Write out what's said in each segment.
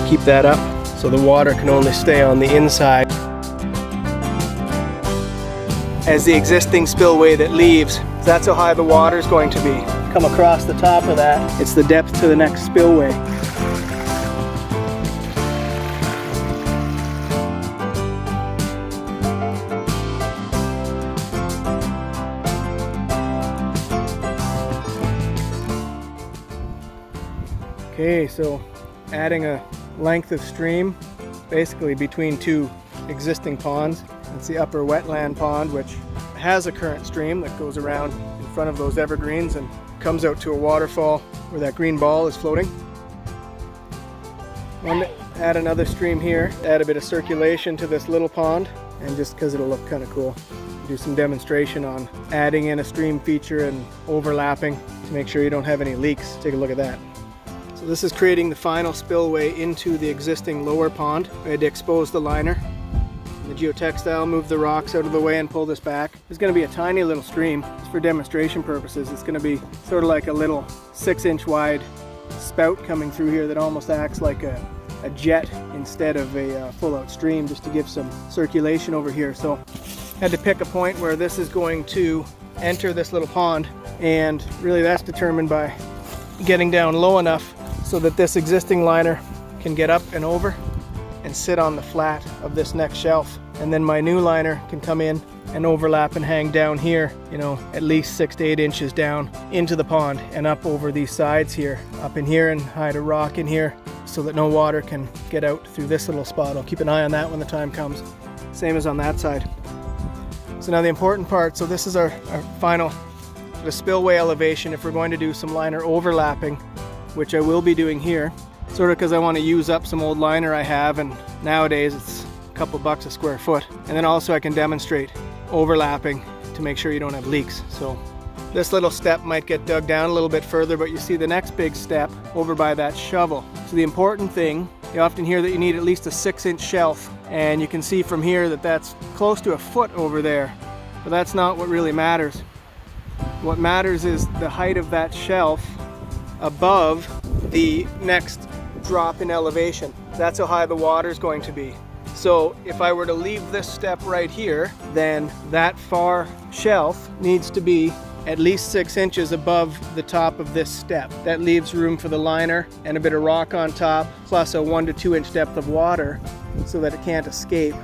keep that up so the water can only stay on the inside. As the existing spillway that leaves, that's how high the water is going to be. Come across the top of that, it's the depth to the next spillway. Okay, so adding a length of stream basically between two existing ponds. It's the upper wetland pond, which has a current stream that goes around in front of those evergreens and comes out to a waterfall where that green ball is floating. I'm going to add another stream here, add a bit of circulation to this little pond, and just because it'll look kind of cool. Do some demonstration on adding in a stream feature and overlapping to make sure you don't have any leaks. Take a look at that. So this is creating the final spillway into the existing lower pond. I had to expose the liner. The geotextile, move the rocks out of the way and pull this back. There's going to be a tiny little stream. It's for demonstration purposes. It's going to be sort of like a little 6-inch wide spout coming through here that almost acts like a jet instead of a full-out stream, just to give some circulation over here. So I had to pick a point where this is going to enter this little pond, and really that's determined by getting down low enough so that this existing liner can get up and over and sit on the flat of this next shelf, and then my new liner can come in and overlap and hang down here, you know, at least 6 to 8 inches down into the pond and up over these sides here, up in here, and hide a rock in here so that no water can get out through this little spot. I'll keep an eye on that when the time comes. Same as on that side. So now the important part, so this is our final the spillway elevation. If we're going to do some liner overlapping, which I will be doing here, sort of because I want to use up some old liner I have, and nowadays it's a couple bucks a square foot. And then also I can demonstrate overlapping to make sure you don't have leaks. So this little step might get dug down a little bit further, but you see the next big step over by that shovel. So the important thing, you often hear that you need at least a 6-inch shelf, and you can see from here that that's close to a foot over there, but that's not what really matters. What matters is the height of that shelf above the next drop in elevation. That's how high the water is going to be. So if I were to leave this step right here, then that far shelf needs to be at least 6 inches above the top of this step. That leaves room for the liner and a bit of rock on top, plus a 1 to 2 inch depth of water so that it can't escape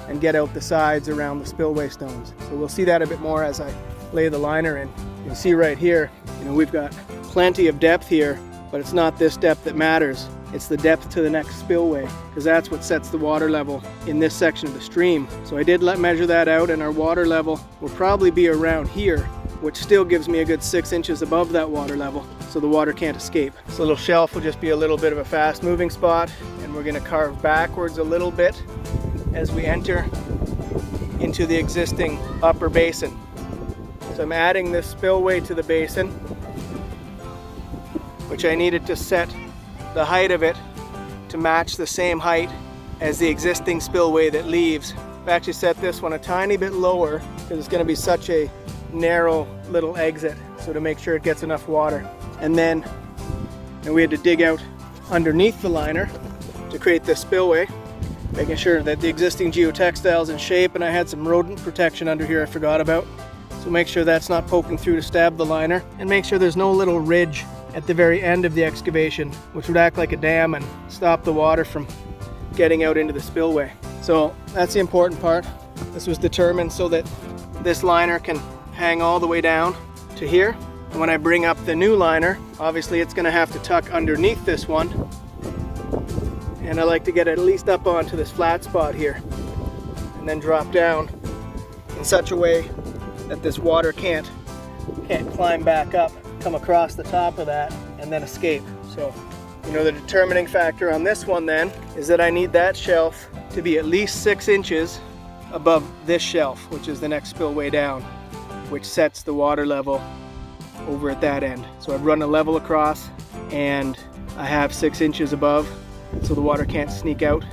and get out the sides around the spillway stones. So we'll see that a bit more as I lay the liner in. You can see right here, you know, we've got plenty of depth here, but it's not this depth that matters. It's the depth to the next spillway, because that's what sets the water level in this section of the stream. So I did measure that out, and our water level will probably be around here, which still gives me a good 6 inches above that water level, so the water can't escape. This little shelf will just be a little bit of a fast moving spot, and we're going to carve backwards a little bit as we enter into the existing upper basin. So I'm adding this spillway to the basin, which I needed to set the height of it to match the same height as the existing spillway that leaves. I've actually set this one a tiny bit lower because it's going to be such a narrow little exit, so to make sure it gets enough water. And then we had to dig out underneath the liner to create this spillway, making sure that the existing geotextile is in shape, and I had some rodent protection under here I forgot about. So make sure that's not poking through to stab the liner, and make sure there's no little ridge at the very end of the excavation, which would act like a dam and stop the water from getting out into the spillway. So that's the important part. This was determined so that this liner can hang all the way down to here. And when I bring up the new liner, obviously it's going to have to tuck underneath this one. And I like to get it at least up onto this flat spot here, and then drop down in such a way that this water can't climb back up, come across the top of that, and then escape. So, you know, the determining factor on this one then is that I need that shelf to be at least 6 inches above this shelf, which is the next spillway down, which sets the water level over at that end. So I've run a level across, and I have 6 inches above, so the water can't sneak out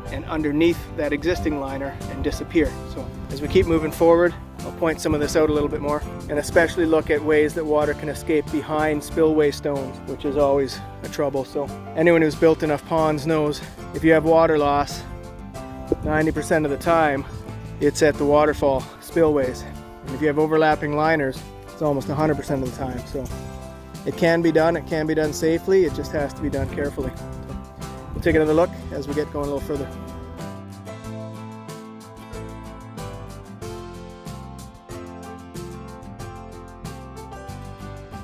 and underneath that existing liner and disappear. So as we keep moving forward, I'll point some of this out a little bit more, and especially look at ways that water can escape behind spillway stones, which is always a trouble. So anyone who's built enough ponds knows if you have water loss, 90% of the time it's at the waterfall spillways. And if you have overlapping liners, it's almost 100% of the time. So it can be done safely, it just has to be done carefully. So we'll take another look as we get going a little further.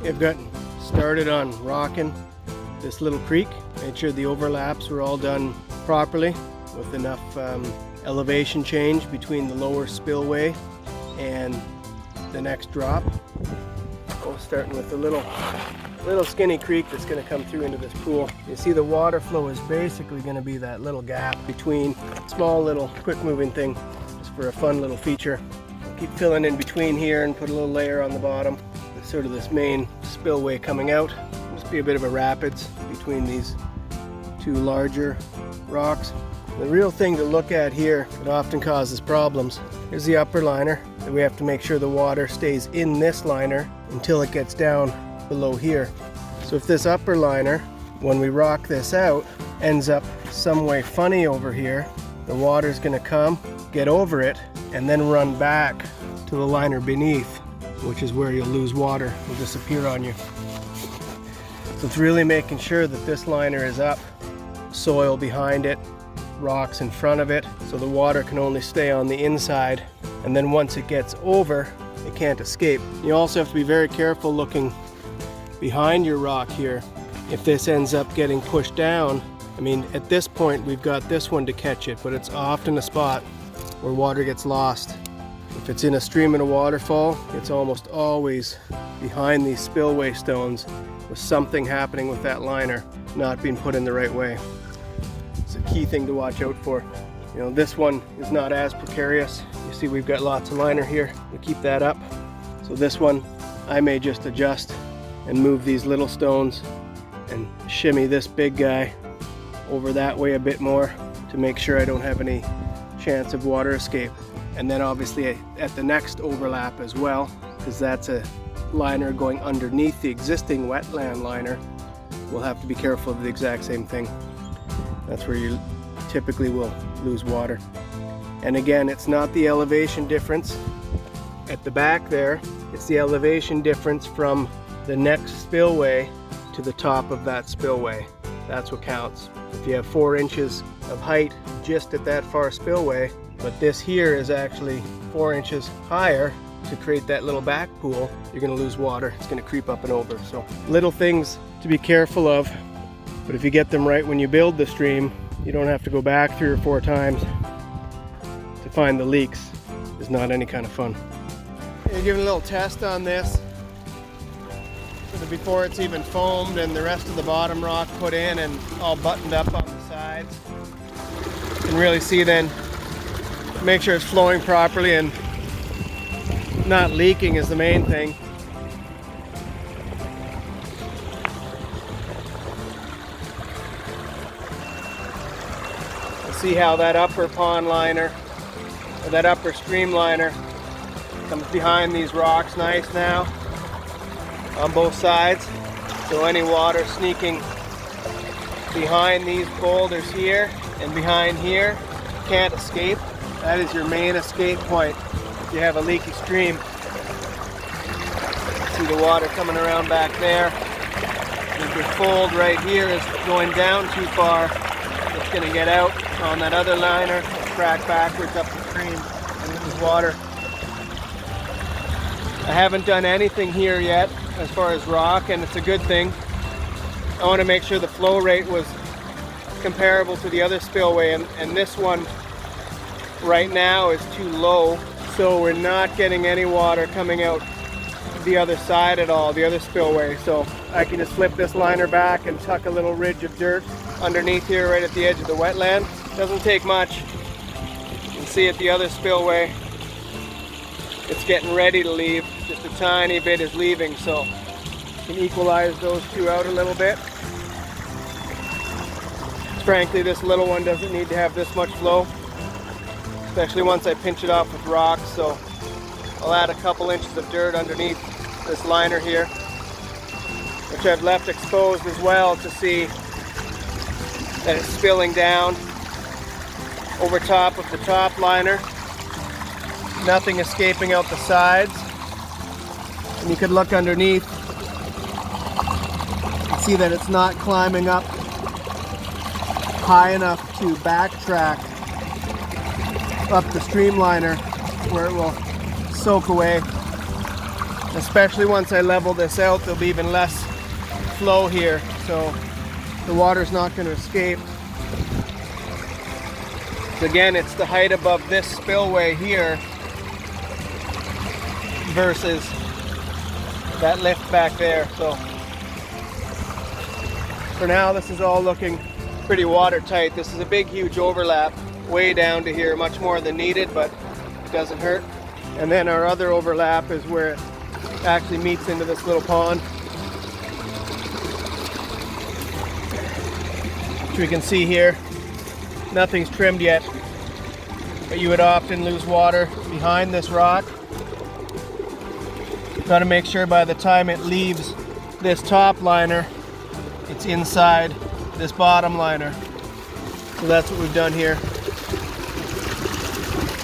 I've gotten started on rocking this little creek, made sure the overlaps were all done properly with enough elevation change between the lower spillway and the next drop. Starting with the little skinny creek that's going to come through into this pool. You see the water flow is basically going to be that little gap between small little quick moving thing, just for a fun little feature. Keep filling in between here and put a little layer on the bottom. There's sort of this main spillway coming out. Just be a bit of a rapids between these two larger rocks. The real thing to look at here that often causes problems is the upper liner. And we have to make sure the water stays in this liner until it gets down below here. So if this upper liner, when we rock this out, ends up some way funny over here, the water's going to come, get over it, and then run back to the liner beneath, which is where you'll lose water. It'll disappear on you. So it's really making sure that this liner is up, soil behind it, rocks in front of it, so the water can only stay on the inside, and then once it gets over, it can't escape. You also have to be very careful looking behind your rock here. If this ends up getting pushed down, I mean, at this point we've got this one to catch it, but it's often a spot where water gets lost. If it's in a stream and a waterfall, it's almost always behind these spillway stones with something happening with that liner not being put in the right way. It's a key thing to watch out for. You know, this one is not as precarious. You see we've got lots of liner here to keep that up. So this one, I may just adjust and move these little stones and shimmy this big guy over that way a bit more to make sure I don't have any chance of water escape. And then obviously at the next overlap as well, because that's a liner going underneath the existing wetland liner, we'll have to be careful of the exact same thing. That's where you typically will lose water. And again, it's not the elevation difference at the back there, it's the elevation difference from the next spillway to the top of that spillway. That's what counts. If you have 4 inches of height just at that far spillway, but this here is actually 4 inches higher to create that little back pool, you're going to lose water. It's going to creep up and over. So little things to be careful of, but if you get them right when you build the stream, you don't have to go back 3 or 4 times to find the leaks. It's not any kind of fun. You're giving a little test on this. So that before it's even foamed and the rest of the bottom rock put in and all buttoned up on the sides. You can really see then, make sure it's flowing properly and not leaking is the main thing. See how that upper pond liner, or that upper stream liner, comes behind these rocks nice now on both sides. So any water sneaking behind these boulders here and behind here can't escape. That is your main escape point if you have a leaky stream. See the water coming around back there. If your fold right here is going down too far, it's going to get out on that other liner, crack backwards up the stream and lose water. I haven't done anything here yet as far as rock, and it's a good thing. I want to make sure the flow rate was comparable to the other spillway, and this one right now is too low, so we're not getting any water coming out the other side at all, the other spillway. So I can just flip this liner back and tuck a little ridge of dirt underneath here right at the edge of the wetland. Doesn't take much. You can see at the other spillway it's getting ready to leave. Just a tiny bit is leaving, so you can equalize those two out a little bit. Frankly, this little one doesn't need to have this much flow, especially once I pinch it off with rocks, so I'll add a couple inches of dirt underneath this liner here, which I've left exposed as well to see that it's spilling down over top of the top liner. Nothing escaping out the sides. And you could look underneath and see that it's not climbing up high enough to backtrack up the streamliner where it will soak away. Especially once I level this out, there'll be even less flow here, so the water's not going to escape. So again, it's the height above this spillway here versus that lift back there. So for now, this is all looking pretty watertight. This is a big, huge overlap way down to here, much more than needed, but it doesn't hurt. And then our other overlap is where it actually meets into this little pond, which we can see here. Nothing's trimmed yet, but you would often lose water behind this rock. Got to make sure by the time it leaves this top liner, it's inside this bottom liner. So that's what we've done here.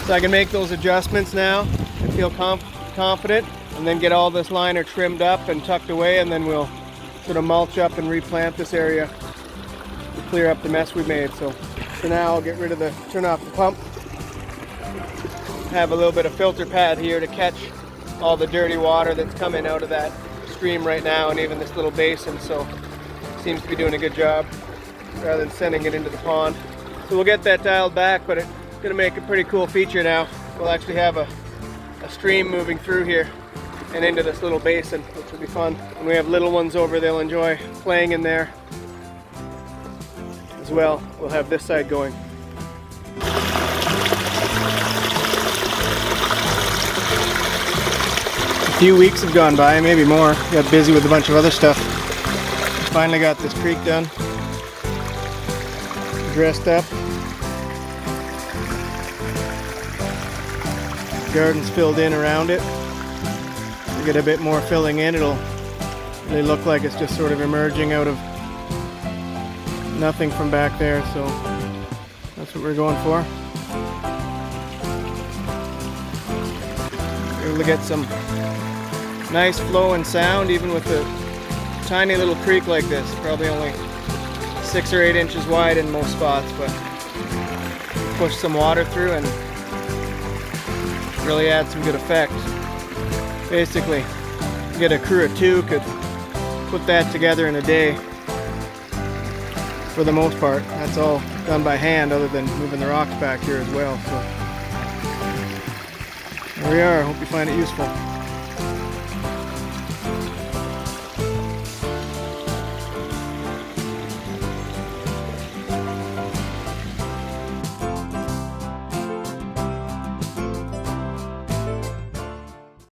So I can make those adjustments now and feel confident, and then get all this liner trimmed up and tucked away, and then we'll sort of mulch up and replant this area to clear up the mess we made. So for now, I'll get rid of turn off the pump. Have a little bit of filter pad here to catch all the dirty water that's coming out of that stream right now, and even this little basin, so it seems to be doing a good job rather than sending it into the pond. So we'll get that dialed back, but it's going to make a pretty cool feature now. We'll actually have a stream moving through here and into this little basin, which will be fun. And we have little ones over, they'll enjoy playing in there as well. We'll have this side going. A few weeks have gone by, maybe more. Got busy with a bunch of other stuff. Finally got this creek done, dressed up. Garden's filled in around it. We get a bit more filling in, it'll really look like it's just sort of emerging out of nothing from back there, so that's what we're going for. Able to get some nice flow and sound even with a tiny little creek like this. Probably only 6 or 8 inches wide in most spots, but push some water through and really add some good effect. Basically, get a crew of 2 could put that together in a day for the most part. That's all done by hand, other than moving the rocks back here as well. So there we are. Hope you find it useful.